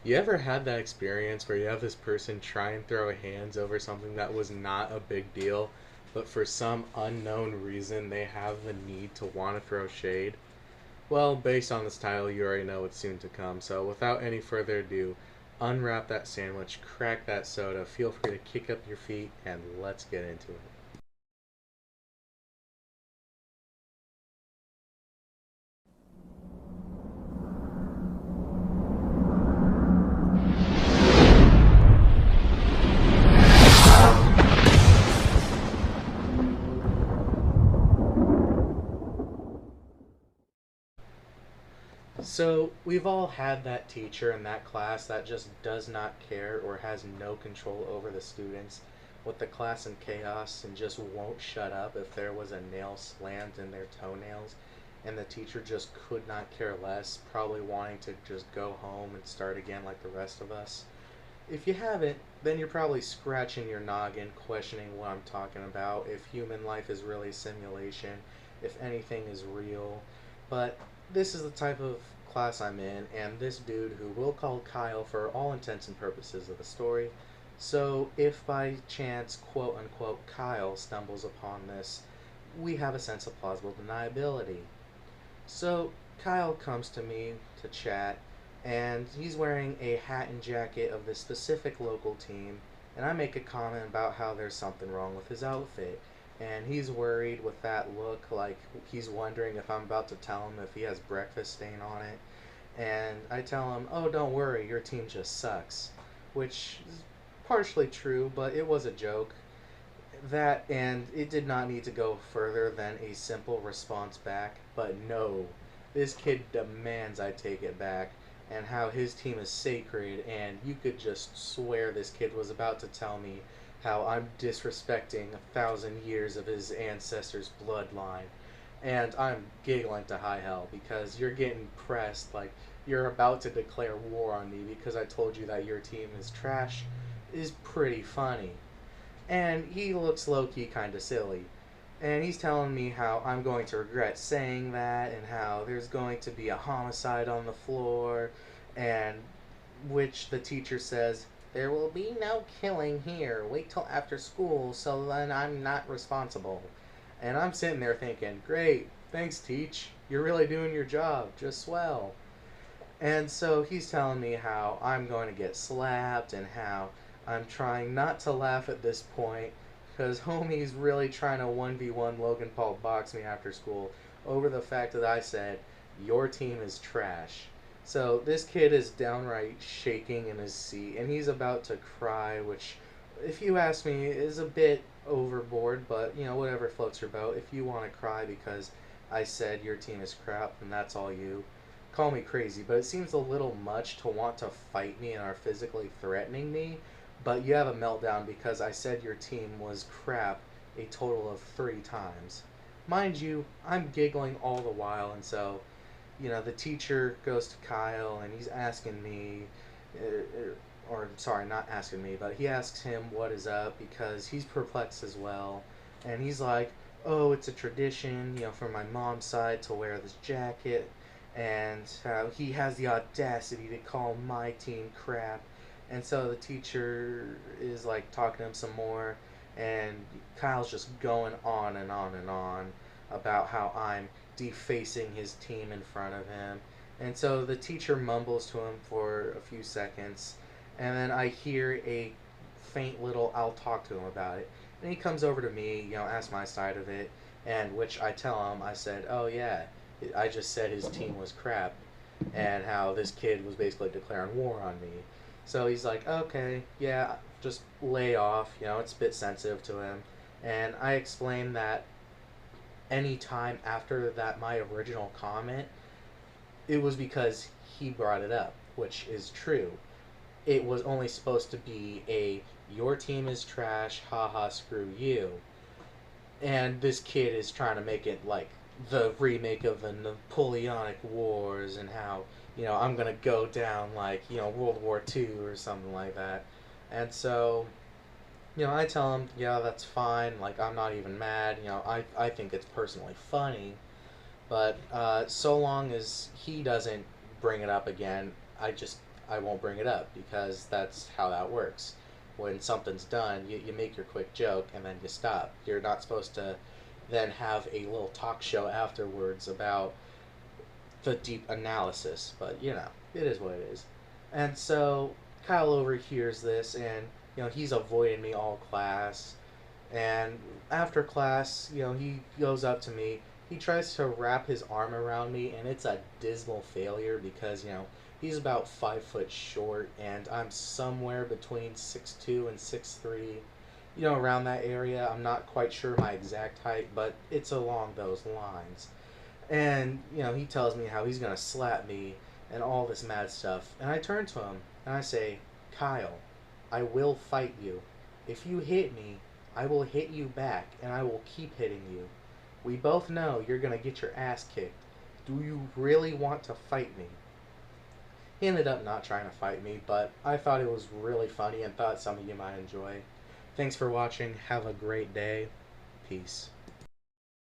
You ever had that experience where you have this person try and throw hands over something that was not a big deal, but for some unknown reason they have the need to want to throw shade? Well, based on this title, you already know what's soon to come. So, without any further ado, unwrap that sandwich, crack that soda, feel free to kick up your feet, and let's get into it. So, we've all had that teacher in that class that just does not care or has no control over the students, with the class in chaos and just won't shut up if there was a nail slammed in their toenails, and the teacher just could not care less, probably wanting to just go home and start again like the rest of us. If you haven't, then you're probably scratching your noggin, questioning what I'm talking about, if human life is really a simulation, if anything is real. But this is the type of class I'm in, and this dude, who we'll call Kyle for all intents and purposes of the story. So if by chance, quote unquote, Kyle stumbles upon this, we have a sense of plausible deniability. So Kyle comes to me to chat, and he's wearing a hat and jacket of this specific local team, and I make a comment about how there's something wrong with his outfit. And he's worried with that look, like he's wondering if I'm about to tell him if he has breakfast stain on it. And I tell him, oh, don't worry, your team just sucks. Which is partially true, but it was a joke. That, and it did not need to go further than a simple response back, but no. This kid demands I take it back, and how his team is sacred, and you could just swear this kid was about to tell me how I'm disrespecting 1,000 years of his ancestors' bloodline. And I'm giggling to high hell because you're getting pressed like you're about to declare war on me because I told you that your team is trash is pretty funny. And he looks low key kind of silly. And he's telling me how I'm going to regret saying that, and how there's going to be a homicide on the floor, and which the teacher says, there will be no killing here. Wait till after school, so then I'm not responsible. And I'm sitting there thinking, great, thanks, Teach. You're really doing your job just swell. And so he's telling me how I'm going to get slapped and how I'm trying not to laugh at this point because homie's really trying to 1v1 Logan Paul box me after school over the fact that I said, your team is trash. So this kid is downright shaking in his seat and he's about to cry, which, if you ask me, is a bit overboard, but whatever floats your boat. If you want to cry because I said your team is crap, then that's all you. Call me crazy, but it seems a little much to want to fight me and are physically threatening me, but you have a meltdown because I said your team was crap a total of 3 times. Mind you, I'm giggling all the while, and so, the teacher goes to Kyle and he's asking me, or sorry, not asking me, but he asks him what is up because he's perplexed as well. And he's like, oh, it's a tradition, for my mom's side to wear this jacket, and he has the audacity to call my team crap. And so the teacher is like talking to him some more, and Kyle's just going on and on and on about how I'm defacing his team in front of him. And so the teacher mumbles to him for a few seconds, and then I hear a faint little I'll talk to him about it. And he comes over to me, asks my side of it, and which I tell him, I said, oh yeah, I just said his team was crap, and how this kid was basically declaring war on me. So he's like, okay, yeah, just lay off, it's a bit sensitive to him. And I explained that any time after that, my original comment, it was because he brought it up, which is true. It was only supposed to be a your team is trash, haha, screw you. And this kid is trying to make it like the remake of the Napoleonic Wars and how, I'm going to go down like, World War II or something like that. And so, I tell him, yeah, that's fine. Like, I'm not even mad. I think it's personally funny. But so long as he doesn't bring it up again, I won't bring it up because that's how that works. When something's done, you make your quick joke and then you stop. You're not supposed to then have a little talk show afterwards about the deep analysis, but it is what it is. And so Kyle overhears this, and he's avoiding me all class. And after class, he goes up to me. He tries to wrap his arm around me, and it's a dismal failure because he's about 5 foot short, and I'm somewhere between 6'2" and 6'3". Around that area. I'm not quite sure my exact height, but it's along those lines. And, he tells me how he's going to slap me and all this mad stuff. And I turn to him and I say, Kyle, I will fight you. If you hit me, I will hit you back and I will keep hitting you. We both know you're going to get your ass kicked. Do you really want to fight me? He ended up not trying to fight me, but I thought it was really funny and thought some of you might enjoy. Thanks for watching. Have a great day. Peace.